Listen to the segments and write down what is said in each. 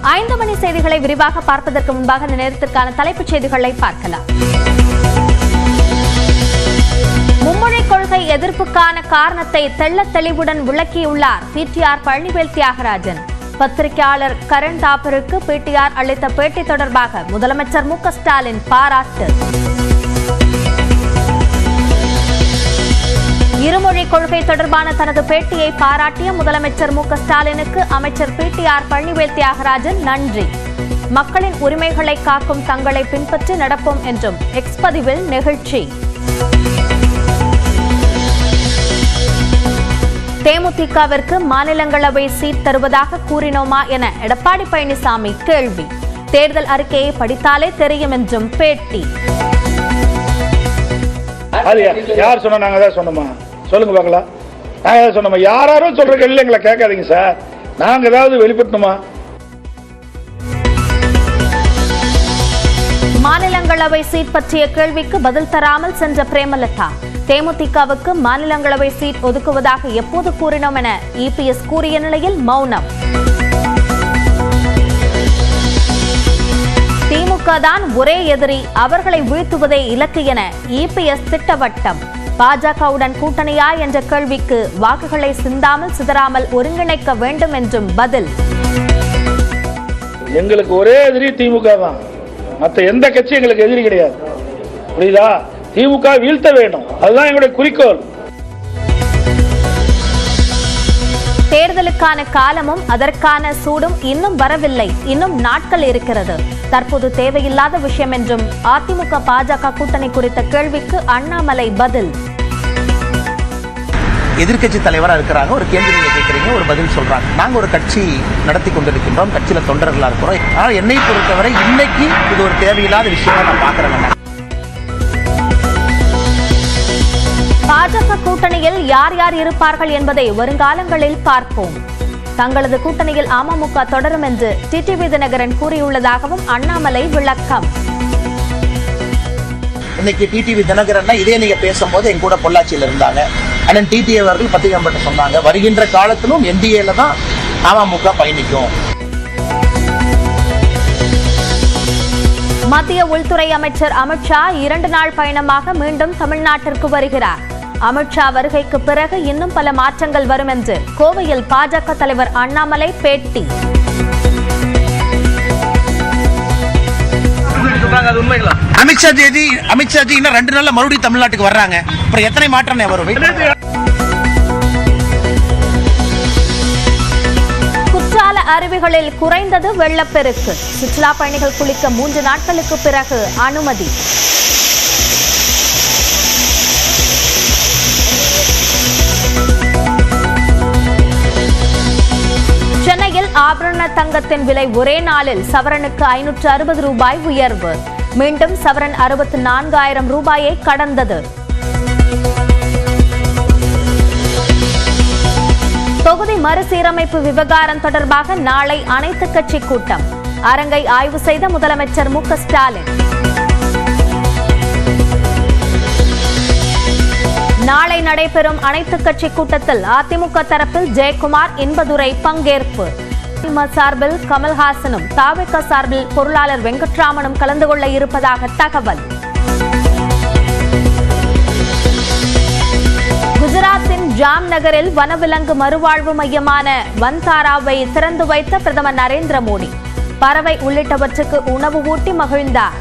5 மணி செய்திகளை விரிவாக பார்ப்பதற்கு முன்பாக நேரத்திற்கான தலைப்புச் செய்திகளை பார்க்கலாம். மும்மொழி கொள்கை எதிர்ப்புக்கான காரணத்தை தெள்ளத் தெளிவுடன் விளக்கியுள்ளார் பிடிஆர் பழனிவேல் தியாகராஜன். பத்திரிகையாளர் கரண் தாப்பருக்கு பிடிஆர் அளித்த பேட்டி தொடர்பாக முதலமைச்சர் மு க ஸ்டாலின் பாராட்டு. இருமொழி கொள்கை தொடர்பான தனது பேட்டியை பாராட்டிய முதலமைச்சர் மு க ஸ்டாலினுக்கு அமைச்சர் பிடிஆர் பழனிவேல் தியாகராஜன் நன்றி. மக்களின் உரிமைகளை காக்கும் தங்களை பின்பற்றி நடப்போம் என்றும் எக்ஸ் பதிவில் நெகிழ்ச்சி. தேமுதிகவிற்கு மாநிலங்களவை சீட் தருவதாக கூறினோமா என எடப்பாடி பழனிசாமி கேள்வி. தேர்தல் அறிக்கையை படித்தாலே தெரியும் என்றும் பேட்டி. யார் சொன்னா நாங்க தான் சொன்னோமா? சொல்லுங்க பார்க்கலாம். நாங்க தான் சொன்னோமா? யாரும் சொல்ற கேள்வி எங்களை கேட்காதீங்க சார். நாங்க ஏதாவது வெளிப்படுத்தணுமா? மாநிலங்களவை சீட் பற்றிய கேள்விக்கு பதில் தராமல் சென்ற பிரேமலதா. தேமுதிகவுக்கு மாநிலங்களவை சீட் ஒதுக்குவதாக எப்போது கூறினோம் என இபிஎஸ் கூறிய நிலையில் மௌனம். திமுக தான் ஒரே எதிரி, அவர்களை வீழ்த்துவதே இலக்கு என இபிஎஸ் திட்டவட்டம். பாஜகவுடன் கூட்டணியா என்ற கேள்விக்கு வாக்குகளை சிந்தாமல் சிதறாமல் ஒருங்கிணைக்க வேண்டும் என்றும் பதில். எங்களுக்கு ஒரே எதிரி திமுக தான், மற்ற எந்த கட்சி எங்களுக்கு எதிரி கிடையாது. புரியுதா? திமுக வீழ்த்த வேண்டும், அதுதான் எங்களுடைய குறிக்கோள். தேர்தலுக்கான காலமும் அதற்கான சூடும் இன்னும் வரவில்லை, இன்னும் நாட்கள் இருக்கிறது. தற்போது தேவையில்லாத விஷயம் என்றும் அதிமுக பாஜக கூட்டணி குறித்த கேள்விக்கு அண்ணாமலை பதில். எதிர்கட்சி தலைவரா இருக்கிறாங்க, ஒரு கேள்வி நீங்க கேட்கறீங்க, ஒரு பதில் சொல்றாங்க. நாங்க ஒரு கட்சி நடத்தி கொண்டிருக்கின்றோம், கட்சியில தொண்டர்களா இருக்கிறோம். ஆனால் என்னை பொறுத்தவரை இன்னைக்கு இது ஒரு தேவையில்லாத விஷயமா நான் பாக்குறேன். பாஜக கூட்டணியில் யார் யார் இருப்பார்கள் என்பதை வருங்காலங்களில் பார்ப்போம். தங்களது கூட்டணியில் அமமுக தொடரும் என்று டிடிவி தினகரன் கூறியுள்ளதாகவும் அண்ணாமலை விளக்கம். இன்னைக்கு டிடிவி தினகரன் இதே நீங்க பேசும்போது என் கூட பொள்ளாச்சியில் இருந்தாங்க. அண்ணன் டிடிவி அவர்கள் பத்திரிகை சொன்னாங்க, வருகின்ற காலத்திலும் என்டிஏல தான் அமமுக பயணிக்கும். மத்திய உள்துறை அமைச்சர் அமித்ஷா 2 நாள் பயணமாக மீண்டும் தமிழ்நாட்டிற்கு வருகிறார். அமித்ஷா வருகைக்கு பிறகு இன்னும் பல மாற்றங்கள் வரும் என்று கோவையில் பாஜக தலைவர் அண்ணாமலை பேட்டி. அமித்ஷா ஜி இன்னும் 2 நாள்ல மறுபடியும் தமிழ்நாட்டுக்கு வர்றாங்க. அப்புறம் எத்தனை மாற்றம் வரும்? குற்றால அருவிகளில் குறைந்தது வெள்ளப்பெருக்கு. சுற்றுலா பயணிகள் குளிக்க 3 நாட்களுக்கு பிறகு அனுமதி. சென்னையில் ஆபரண தங்கத்தின் விலை ஒரே நாளில் சவரனுக்கு 560 ரூபாய் உயர்வு. மீண்டும் சவரன் 64,000 ரூபாயை கடந்தது. தொகுதி மறுசீரமைப்பு விவகாரம் தொடர்பாக நாளை அனைத்துக் கட்சி கூட்டம். அரங்கை ஆய்வு செய்த முதலமைச்சர் மு க ஸ்டாலின். நாளை நடைபெறும் அனைத்துக் கட்சி கூட்டத்தில் அதிமுக தரப்பில் ஜெயக்குமார், இன்பதுரை பங்கேற்பு. சார்பில் கமல்ஹாசனும் தாவேக சார்பில் பொருளாளர் வெங்கட்ராமனும் கலந்து கொள்ள இருப்பதாக தகவல். குஜராத்தின் ஜாம் நகரில் வனவிலங்கு மறுவாழ்வு மையமான வன்தாராவை திறந்து வைத்த பிரதமர் நரேந்திர மோடி. பறவை உள்ளிட்டவற்றுக்கு உணவு ஊட்டி மகிழ்ந்தார்.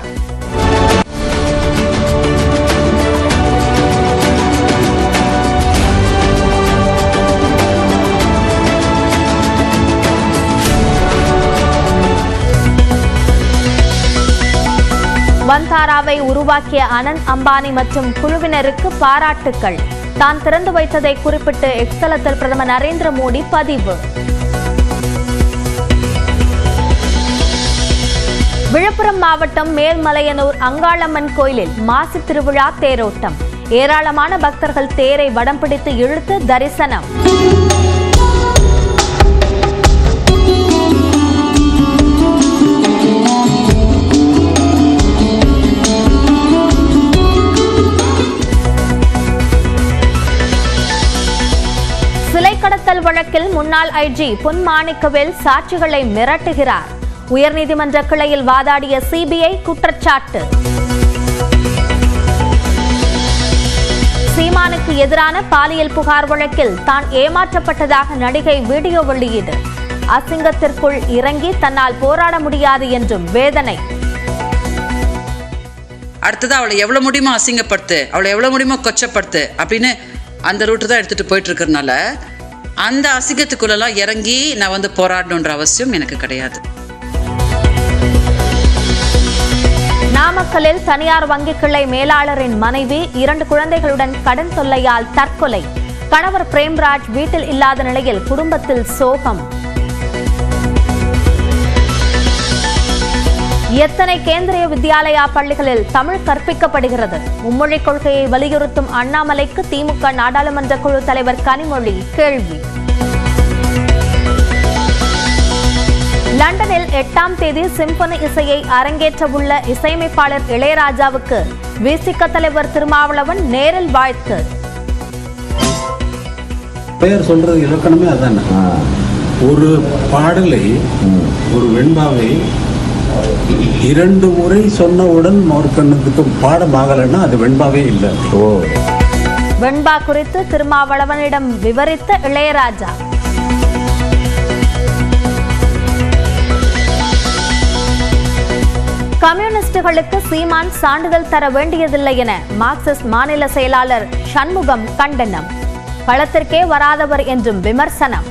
வன்தாராவை உருவாக்கிய அனந்த் அம்பானி மற்றும் குழுவினருக்கு பாராட்டுக்கள். தான் திறந்து வைத்ததை குறிப்பிட்டு எக்ஸ் தளத்தில் பிரதமர் நரேந்திர மோடி பதிவு. விழுப்புரம் மாவட்டம் மேல்மலையனூர் அங்காளம்மன் கோயிலில் மாசி திருவிழா தேரோட்டம். ஏராளமான பக்தர்கள் தேரை வடம் பிடித்து இழுத்து தரிசனம். சிலை கடத்தல் வழக்கில் முன்னாள் ஐஜி பொன் மாணிக்கவேல் சாட்சிகளை மிரட்டுகிறார். உயர்நீதிமன்ற கிளையில் வாதாடிய சிபிஐ குற்றச்சாட்டு. சீமானுக்கு எதிரான பாலியல் புகார் வழக்கில் தான் ஏமாற்றப்பட்டதாக நடிகை வீடியோ வெளியீடு. அசிங்கத்திற்குள் இறங்கி தன்னால் போராட முடியாது என்றும் வேதனை. அடுத்தது அவளை எவ்வளோ முடியுமோ அசிங்கப்படுத்து, அவளை எவ்வளோ முடியுமோ கொச்சப்படுத்து அப்படின்னு அந்த ரூட்டு தான் எடுத்துகிட்டு போயிட்டு இருக்கிறதுனால அந்த அசிங்கத்துக்குள்ளெல்லாம் இறங்கி நான் போராடணுன்ற அவசியம் எனக்கு கிடையாது. நாமக்கல்லில் தனியார் வங்கி கிளை மேலாளரின் மனைவி 2 குழந்தைகளுடன் கடன் தொல்லையால் தற்கொலை. கணவர் பிரேம்ராஜ் வீட்டில் இல்லாத நிலையில் குடும்பத்தில் சோகம். எத்தனை கேந்திரிய வித்யாலயா பள்ளிகளில் தமிழ் கற்பிக்கப்படுகிறது? மும்மொழி கொள்கையை வலியுறுத்தும் அண்ணாமலைக்கு திமுக நாடாளுமன்ற குழு தலைவர் கனிமொழி கேள்வி. லண்டனில் 8ஆம் தேதி சிம்பனி இசையை அரங்கேற்ற உள்ள இசையமைப்பாளர் இளையராஜாவுக்கு விசிக தலைவர் திருமாவளவன் நேரில் வாழ்த்து. பெயர் சொல்றது இலக்கணமே அதான். ஒரு பாடலை, ஒரு வெண்பாவை 2 முறை சொன்னவுடன் மோர்கண்ணத்துக்கு பாடமாகலைன்னா அது வெண்பாவே இல்லை. வெண்பா குறித்து திருமாவளவனிடம் விவரித்த இளையராஜா. கம்யூனிஸ்டுகளுக்கு சீமான் சான்றிதழ் தர வேண்டியதில்லை என மார்க்சிஸ்ட் மாநில செயலாளர் சண்முகம் கண்டனம். களத்திற்கே வராதவர் என்றும் விமர்சனம்.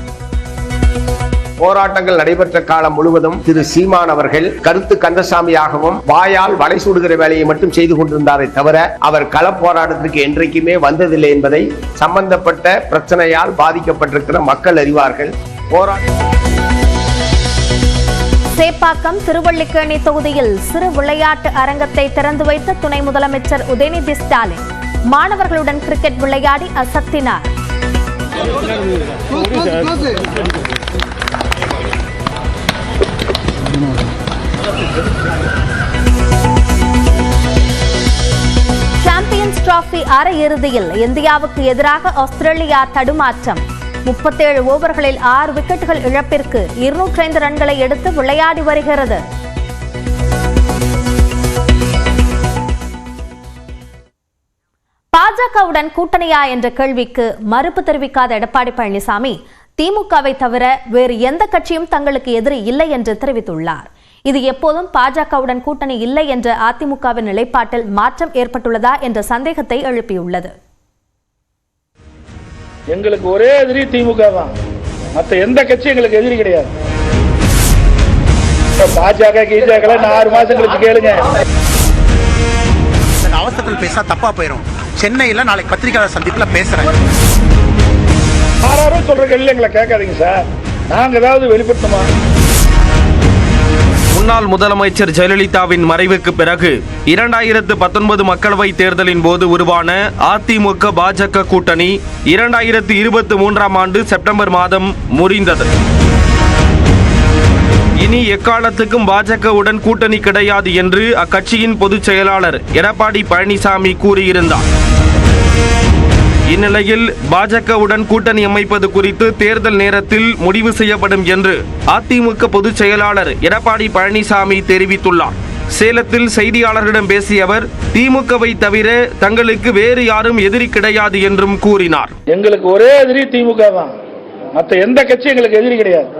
போராட்டங்கள் நடைபெற்ற காலம் முழுவதும் திரு சீமான் அவர்கள் கருத்து கந்தசாமியாகவும் வாயால் வலை சூடுகிற வேலையை மட்டும் செய்து கொண்டிருந்தாரே தவிர அவர் கள போராட்டத்திற்கு என்றைக்குமே வந்ததில்லை என்பதை சம்பந்தப்பட்ட பிரச்சனையால் பாதிக்கப்பட்டிருக்கிற மக்கள் அறிவார்கள். சேப்பாக்கம் திருவள்ளிக்கேணி தொகுதியில் சிறு விளையாட்டு அரங்கத்தை திறந்து வைத்த துணை முதலமைச்சர் உதயநிதி ஸ்டாலின் மாணவர்களுடன் கிரிக்கெட் விளையாடி அசத்தினார். சாம்பியன்ஸ் டிராபி அரையிறுதியில் இந்தியாவுக்கு எதிராக ஆஸ்திரேலியா தடுமாற்றம். 37 ஓவர்களில் 6 விக்கெட்டுகள் இழப்பிற்கு 205 ரன்களை எடுத்து விளையாடி வருகிறது. பாஜகவுடன் கூட்டணியா என்ற கேள்விக்கு மறுப்பு தெரிவிக்காத எடப்பாடி பழனிசாமி திமுகவை தவிர வேறு எந்த கட்சியும் தங்களுக்கு எதிரி இல்லை என்று தெரிவித்துள்ளார். இது எப்போதும் பாஜகவுடன் கூட்டணி இல்லை என்ற அதிமுகவின் நிலைப்பாட்டில் மாற்றம் ஏற்பட்டுள்ளதா என்ற சந்தேகத்தை எழுப்பியுள்ளது. எங்களுக்கு ஒரே எதிரி திமுக தான், மற்ற எந்த கட்சி எங்களுக்கு எதிரி கிடையாது. பாஜக கீஜாக்களை 6 மாசம் கழிச்சு கேளுங்க. அவசரத்தில் பேசா தப்பா போயிடும். சென்னையில் நாளைக்கு பத்திரிகையாளர் சந்திப்பில் பேசுறேன். யாரும் சொல்ற கேள்வி எங்களை கேட்காதீங்க சார். நாங்க ஏதாவது வெளிப்படுத்தமா? முன்னாள் முதலமைச்சர் ஜெயலலிதாவின் மறைவுக்கு பிறகு 2019 மக்களவை தேர்தலின் போது உருவான அதிமுக பாஜக கூட்டணி 2023ஆம் ஆண்டு செப்டம்பர் மாதம் முறிந்தது. இனி எக்காலத்துக்கும் பாஜகவுடன் கூட்டணி கிடையாது என்று அக்கட்சியின் பொதுச் செயலாளர் எடப்பாடி பழனிசாமி கூறியிருந்தார். இந்நிலையில் பாஜகவுடன் கூட்டணி அமைப்பது குறித்து தேர்தல் நேரத்தில் முடிவு செய்யப்படும் என்று அதிமுக பொதுச் செயலாளர் எடப்பாடி பழனிசாமி தெரிவித்துள்ளார். சேலத்தில் செய்தியாளர்களிடம் பேசிய அவர் திமுகவை தவிர தங்களுக்கு வேறு யாரும் எதிரி கிடையாது என்றும் கூறினார். எங்களுக்கு ஒரே எதிரி திமுக தான், மற்ற எந்த கட்சி எங்களுக்கு எதிரி கிடையாது.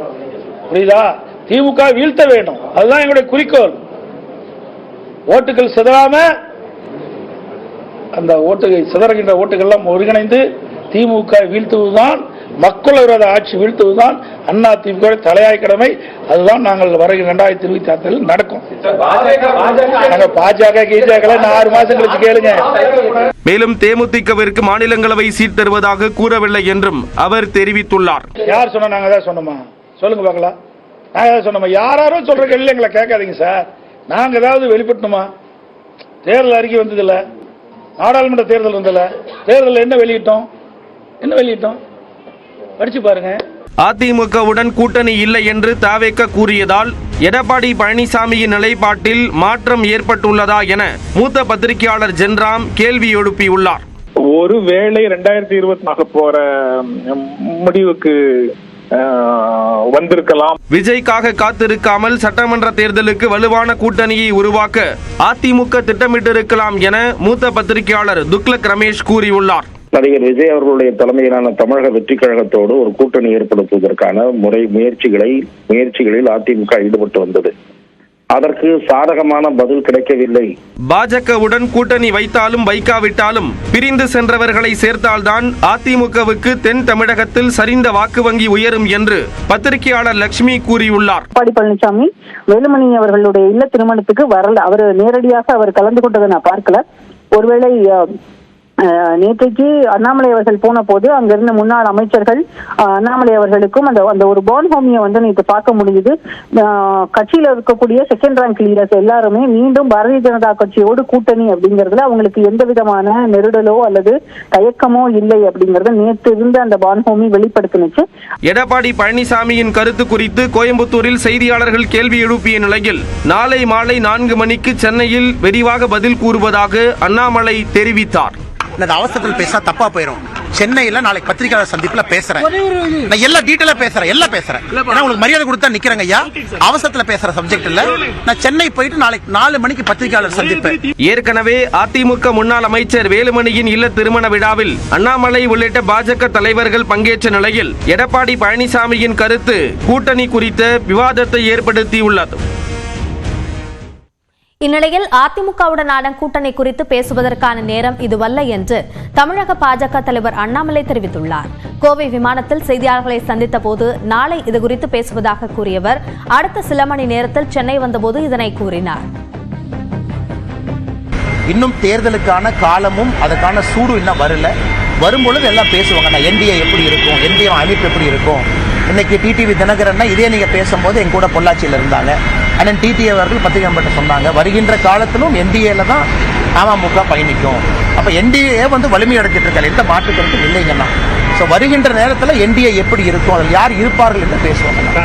புரியுதா? திமுக வீழ்த்த வேண்டும், அதுதான் எங்களுடைய குறிக்கோள். ஓட்டுகள் சிதறாம, அந்த சிதறுகின்ற ஓட்டுகள்லாம் ஒருங்கிணைந்து திமுக வீழ்த்துவதுதான், மக்கள் விரோத ஆட்சி வீழ்த்துவதுதான் அண்ணா திமுக தலையாய கடமை. அதுதான் நாங்கள் வருகிற 2026 நடக்கும். பாஜக கீஜாக்களை 6 மாசம் கழிச்சு கேளுங்க. மேலும் தேமுதிகவிற்கு மாநிலங்களவை சீட் தருவதாக கூறவில்லை என்றும் அவர் தெரிவித்துள்ளார். யார் சொன்னா? நாங்க தான் சொன்னோமா? சொல்லுங்க பார்க்கலாம். நாங்க தான் சொன்னோமா? யாரும் சொல்ற கேள்வி எங்களை கேட்காதீங்க சார். நாங்க ஏதாவது வெளிப்படுத்தணுமா? தேர்தல் அறிக்கை வந்ததில்லை, நாடாளுமன்ற தேர்தல் வந்ததில்ல. தேர்தலில் என்ன வெளியிட்டோம் படிச்சு பாருங்க. அதிமுகவுடன் கூட்டணி இல்லை என்று தவேக கூறியதால் எடப்பாடி பழனிசாமியின் நிலைப்பாட்டில் மாற்றம் ஏற்பட்டுள்ளதா என மூத்த பத்திரிகையாளர் ஜென்ராம் கேள்வி எழுப்பியுள்ளார். ஒருவேளை 2024 போற முடிவுக்கு வந்திருக்கலாம். விஜய்க்காக காத்திருக்காமல் சட்டமன்ற தேர்தலுக்கு வலுவான கூட்டணியை உருவாக்க அதிமுக திட்டமிட்டிருக்கலாம் என மூத்த பத்திரிகையாளர் துக்ளக் ரமேஷ் கூறியுள்ளார். நடிகர் விஜய் அவர்களுடைய தலைமையிலான தமிழக வெற்றி கழகத்தோடு ஒரு கூட்டணி ஏற்படுத்துவதற்கான முயற்சிகளில் அதிமுக ஈடுபட்டு வந்தது. அதற்கு சாதகமான பதில் கிடைக்கவில்லை. பாஜகவுடன் கூட்டணி வைத்தாலும் வைக்காவிட்டாலும் பிரிந்து சென்றவர்களை சேர்த்தால்தான் அதிமுகவுக்கு தென் தமிழகத்தில் சரிந்த வாக்கு வங்கி உயரும் என்று பத்திரிகையாளர் லட்சுமி கூறியுள்ளார். எடப்பாடி பழனிசாமி வேலுமணி அவர்களுடைய இல்ல திருமணத்துக்கு வரல. அவர் நேரடியாக அவர் கலந்து கொண்டதை நான் பார்க்கல. ஒருவேளை நேற்றைக்கு அண்ணாமலை அவர்கள் போன போது அங்கிருந்த முன்னாள் அமைச்சர்கள் அண்ணாமலை அவர்களுக்கும் அந்த ஒரு பான் ஹோமியை நேற்று பார்க்க முடியுது. கட்சியில இருக்கக்கூடிய செகண்ட் ரேங்க் லீடர்ஸ் எல்லாருமே மீண்டும் பாரதிய ஜனதா கட்சியோடு கூட்டணி அப்படிங்கறதுல அவங்களுக்கு எந்த விதமான நெருடலோ அல்லது தயக்கமோ இல்லை அப்படிங்கறத நேற்று இருந்த அந்த பான் ஹோமி வெளிப்படுத்தினுச்சு. எடப்பாடி பழனிசாமியின் கருத்து குறித்து கோயம்புத்தூரில் செய்தியாளர்கள் கேள்வி எழுப்பிய நிலையில் நாளை மாலை 4 மணிக்கு சென்னையில் விரிவாக பதில் கூறுவதாக அண்ணாமலை தெரிவித்தார். அவசரத்தில் பேச தப்பா போயிடும். சென்னையில நாளைக்கு பத்திரிகையாளர் சந்திப்புல பேசுறேன். நான் எல்லா டீட்டெயிலா பேசுறேன். உங்களுக்கு மரியாதை கொடுத்தா நிக்கிறேங்க ஐயா. அவசரத்துல பேசுற சப்ஜெக்ட் இல்ல. நான் சென்னை போயிட்டு நாளைக்கு 4 மணிக்கு பத்திரிகையாளர் சந்திப்பு. ஏற்கனவே அதிமுக முன்னாள் அமைச்சர் வேலுமணியின் இல்ல திருமண விழாவில் அண்ணாமலை உள்ளிட்ட பாஜக தலைவர்கள் பங்கேற்ற நிலையில் எடப்பாடி பழனிசாமியின் கருத்து கூட்டணி குறித்த விவாதத்தை ஏற்படுத்தியுள்ளது. இந்நிலையில் அதிமுகவுடனான கூட்டணி குறித்து பேசுவதற்கான நேரம் இதுவல்ல என்று தமிழக பாஜக தலைவர் அண்ணாமலை தெரிவித்துள்ளார். கோவை விமானத்தில் செய்தியாளர்களை சந்தித்த போது நாளை இதுகுறித்து பேசுவதாக கூறியவர் அடுத்த சில மணி நேரத்தில் சென்னை வந்தபோது இதனை கூறினார். இன்னும் தேர்தலுக்கான காலமும் அதுக்கான சூடு இன்னும் வரல. வரும்பொழுது எல்லாம் பேசுவாங்க. என்டிஏ எப்படி இருக்கும், என்டிஏ அமைப்பு எப்படி இருக்கும். இன்னைக்கு டிடிவி தினகரன் இதே நீங்க பேசும்போது எங்க கூட பொள்ளாச்சியில் இருந்தாங்க. அண்ணன் டிடிவி அவர்கள் பத்திரிகை சொன்னாங்க, வருகின்ற காலத்திலும் என்டிஏல தான் அமமுக பயணிக்கும். அப்ப என்டிஏ வலிமை அடைஞ்சிட்டு இருக்காரு, எந்த மாற்று கருத்தும் இல்லைங்கன்னா. வருகின்ற நேரத்தில் என்டிஏ எப்படி இருக்கும், அதில் யார் இருப்பார்கள் என்று பேசுவாங்க.